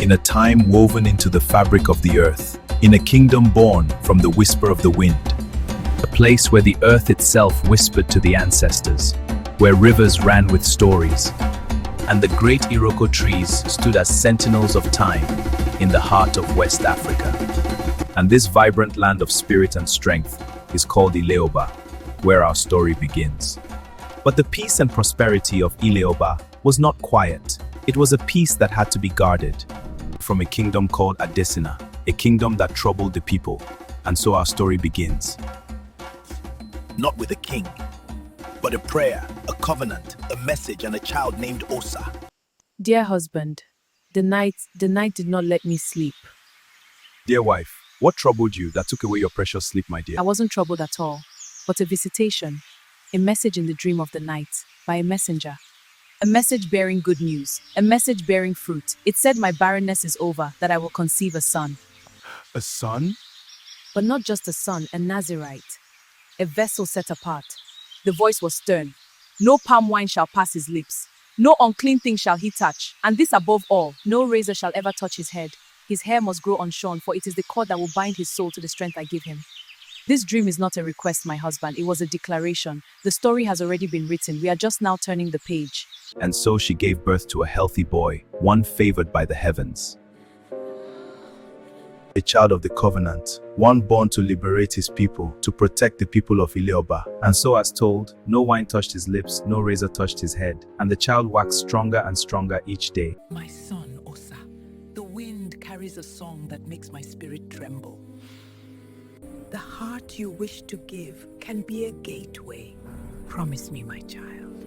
in a time woven into the fabric of the earth, in a kingdom born from the whisper of the wind. A place where the earth itself whispered to the ancestors, where rivers ran with stories, and the great Iroko trees stood as sentinels of time in the heart of West Africa. And this vibrant land of spirit and strength is called Ileoba, where our story begins. But the peace and prosperity of Ileoba was not quiet. It was a peace that had to be guarded. From a kingdom called Adesina, a kingdom that troubled the people. And so our story begins. Not with a king, but a prayer, a covenant, a message, and a child named Osa. Dear husband, the night did not let me sleep. Dear wife, what troubled you that took away your precious sleep, my dear? I wasn't troubled at all, but a visitation, a message in the dream of the night, by a messenger. A message bearing good news, a message bearing fruit. It said my barrenness is over, that I will conceive a son. A son? But not just a son, a Nazirite, a vessel set apart. The voice was stern. No palm wine shall pass his lips. No unclean thing shall he touch. And this above all, no razor shall ever touch his head. His hair must grow unshorn, for it is the cord that will bind his soul to the strength I give him. This dream is not a request, my husband. It was a declaration. The story has already been written. We are just now turning the page. And so she gave birth to a healthy boy, one favored by the heavens. A child of the covenant, one born to liberate his people, to protect the people of Ileoba. And so as told, no wine touched his lips, no razor touched his head, and the child waxed stronger and stronger each day. My son, Osa, the wind carries a song that makes my spirit tremble. The heart you wish to give can be a gateway. Promise me, my child.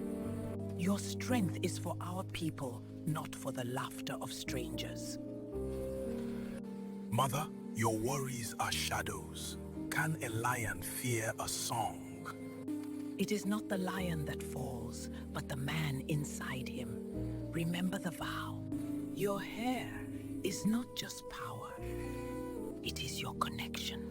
Your strength is for our people, not for the laughter of strangers. Mother, your worries are shadows. Can a lion fear a song? It is not the lion that falls, but the man inside him. Remember the vow. Your hair is not just power. It is your connection.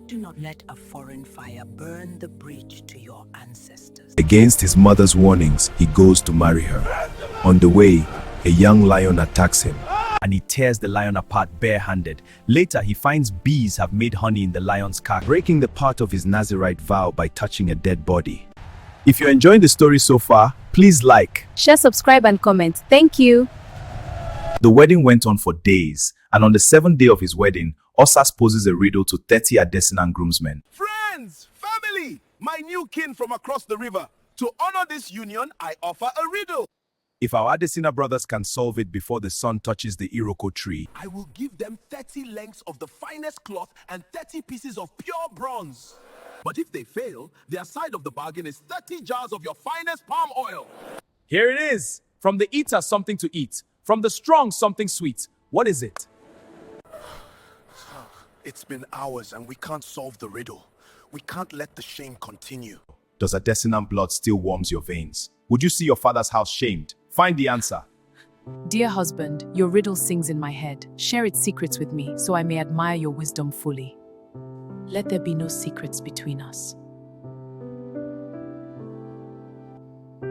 Do not let a foreign fire burn the bridge to your ancestors. Against his mother's warnings, he goes to marry her. On the way, a young lion attacks him, and he tears the lion apart barehanded. Later, he finds bees have made honey in the lion's carcass, breaking the part of his Nazirite vow by touching a dead body. If you're enjoying the story so far, please like, Share, subscribe, and comment. Thank you. The wedding went on for days, and on the 7th day of his wedding, OSAS poses a riddle to 30 Adesina groomsmen. Friends, family, my new kin from across the river. To honor this union, I offer a riddle. If our Adesina brothers can solve it before the sun touches the Iroko tree, I will give them 30 lengths of the finest cloth and 30 pieces of pure bronze. But if they fail, their side of the bargain is 30 jars of your finest palm oil. here it is. From the eater, something to eat. From the strong, something sweet. What is it? It's been hours and we can't solve the riddle. We can't let the shame continue. Does Adesina blood still warms your veins? Would you see your father's house shamed? Find the answer. Dear husband, your riddle sings in my head. Share its secrets with me, so I may admire your wisdom fully. Let there be no secrets between us.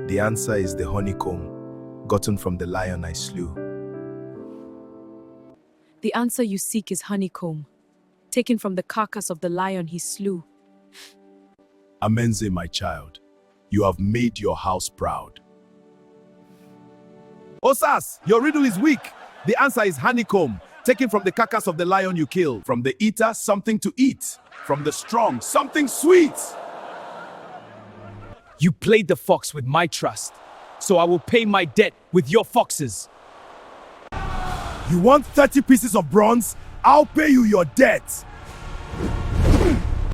The answer is the honeycomb, gotten from the lion I slew. The answer you seek is honeycomb, taken from the carcass of the lion he slew. Amenze, my child, you have made your house proud. OSAS, your riddle is weak. The answer is honeycomb, taken from the carcass of the lion you killed. From the eater, something to eat. From the strong, something sweet. You played the fox with my trust, so I will pay my debt with your foxes. You want 30 pieces of bronze? I'll pay you your debt.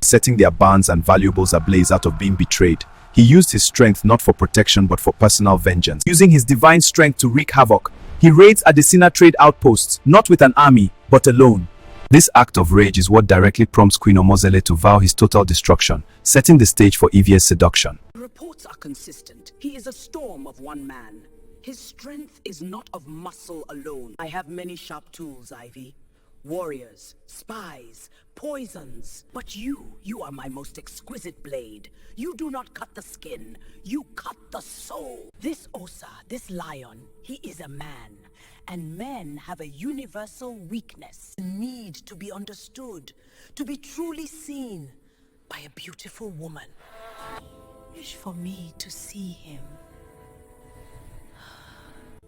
Setting their barns and valuables ablaze out of being betrayed, he used his strength not for protection but for personal vengeance. Using his divine strength to wreak havoc, he raids Adesina trade outposts, not with an army, but alone. This act of rage is what directly prompts Queen Omozele to vow his total destruction, setting the stage for Ivie's seduction. Reports are consistent. He is a storm of one man. His strength is not of muscle alone. I have many sharp tools, Ivie. Warriors, spies, poisons. But you are my most exquisite blade. You do not cut the skin, you cut the soul. This Osa, this lion, he is a man. And men have a universal weakness, a need to be understood, to be truly seen by a beautiful woman. Wish for me to see him.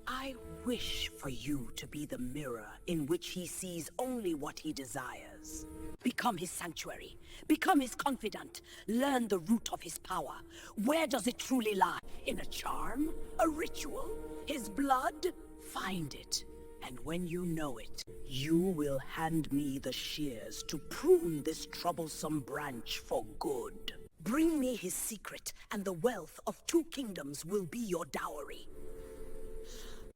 I wish for you to be the mirror in which he sees only what he desires. Become his sanctuary. Become his confidant. Learn the root of his power. Where does it truly lie? In a charm? A ritual? His blood? Find it. And when you know it, you will hand me the shears to prune this troublesome branch for good. Bring me his secret, and the wealth of 2 kingdoms will be your dowry.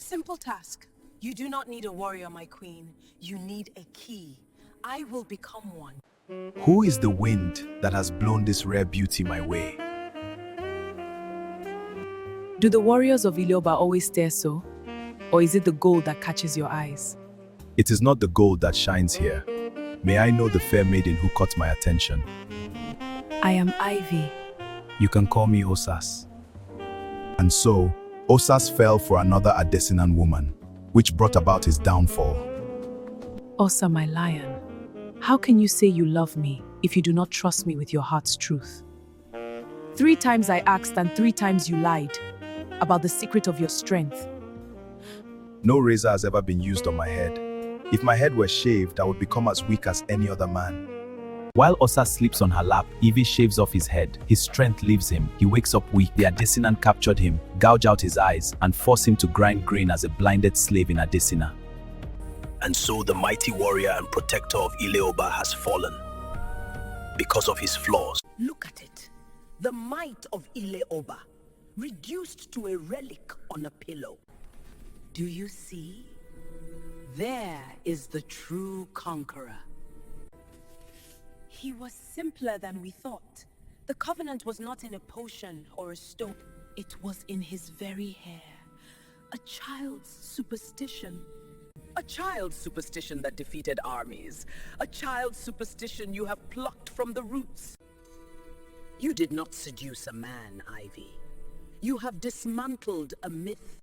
Simple task. You do not need a warrior, my queen. You need a key. I will become one. Who is the wind that has blown this rare beauty my way? Do the warriors of Ileoba always stare so? Or is it the gold that catches your eyes? It is not the gold that shines here. May I know the fair maiden who caught my attention? I am Ivie. You can call me OSAS. And so, OSAS fell for another Adesinan woman, which brought about his downfall. Osa, my lion, how can you say you love me if you do not trust me with your heart's truth? 3 times I asked and 3 times you lied about the secret of your strength. No razor has ever been used on my head. If my head were shaved, I would become as weak as any other man. While Osa sleeps on her lap, Ivie shaves off his head. His strength leaves him. He wakes up weak. The Adesinan captured him, gouge out his eyes, and force him to grind grain as a blinded slave in Adesina. And so the mighty warrior and protector of Ileoba has fallen because of his flaws. Look at it. The might of Ileoba, reduced to a relic on a pillow. Do you see? There is the true conqueror. He was simpler than we thought. The covenant was not in a potion or a stone. It was in his very hair. A child's superstition. A child's superstition that defeated armies. A child's superstition you have plucked from the roots. You did not seduce a man, Ivie. You have dismantled a myth.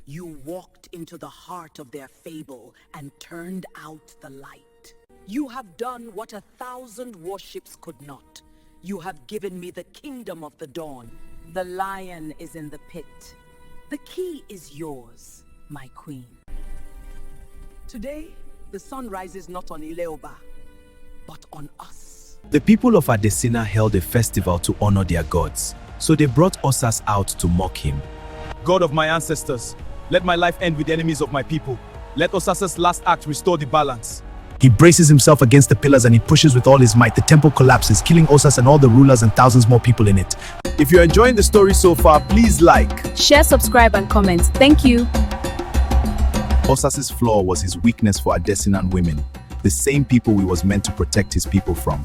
You walked into the heart of their fable and turned out the light. You have done what 1,000 warships could not. You have given me the kingdom of the dawn. The lion is in the pit. The key is yours, my queen. Today, the sun rises not on Ileoba, but on us. The people of Adesina held a festival to honor their gods, so they brought OSAS out to mock him. God of my ancestors, let my life end with the enemies of my people. Let Osas's last act restore the balance. He braces himself against the pillars and he pushes with all his might. The temple collapses, killing OSAS and all the rulers and thousands more people in it. If you're enjoying the story so far, please like, Share, subscribe, and comment. Thank you. OSAS's flaw was his weakness for Adesinan women, the same people he was meant to protect his people from.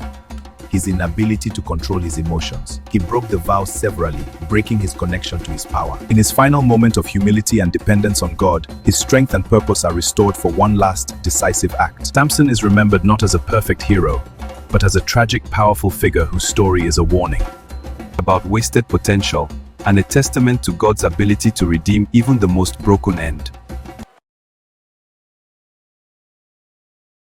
His inability to control his emotions. He broke the vow severally, breaking his connection to his power. In his final moment of humility and dependence on God, his strength and purpose are restored for one last, decisive act. Samson is remembered not as a perfect hero, but as a tragic, powerful figure whose story is a warning about wasted potential and a testament to God's ability to redeem even the most broken end.